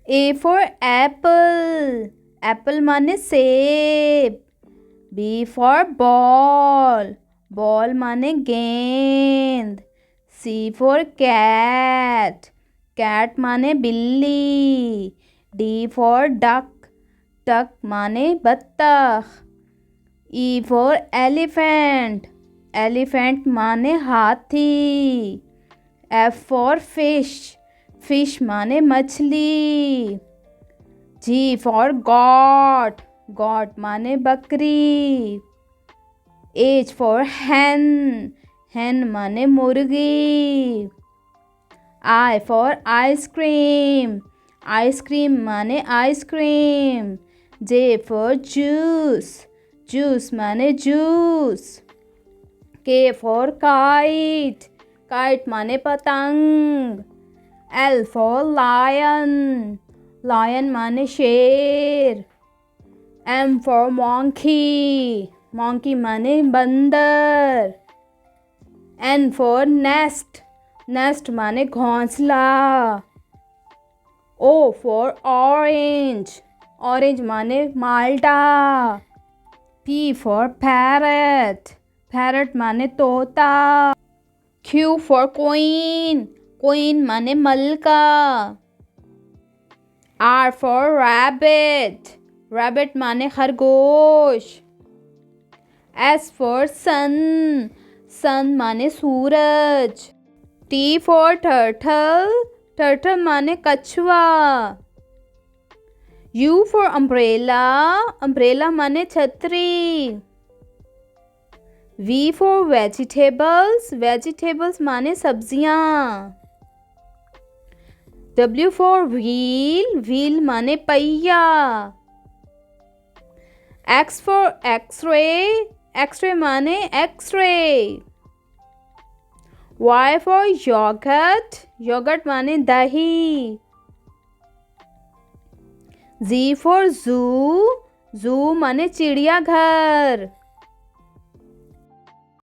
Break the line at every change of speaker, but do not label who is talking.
A for apple. Apple माने सेब. B for ball. Ball माने गेंद. C for cat. Cat माने बिल्ली. D for duck. Duck माने बत्तख. E for elephant. Elephant माने हाथी. F for fish. Fish माने मछली. G for goat. Goat माने बकरी. H for hen. Hen माने मुर्गी. I for ice cream. Ice cream माने ice cream. J for juice. Juice माने juice. K for kite. Kite माने पतंग. L for lion. Lion माने शेर. M for monkey. Monkey माने बंदर. N for nest. Nest माने घोंसला. O for orange. Orange माने माल्टा. P for parrot. Parrot माने तोता. Q for queen. Queen माने मलका. R for rabbit. Rabbit माने खरगोश. S for sun. Sun माने सूरज. T for turtle. Turtle माने कछुआ. U for umbrella. Umbrella माने छतरी. V for vegetables. Vegetables माने सब्जियां. W for wheel. Wheel माने पहिया. X for x-ray. X-ray माने x-ray. Y for yogurt. Yogurt माने दही. Z for zoo. Zoo माने चिड़ियाघर.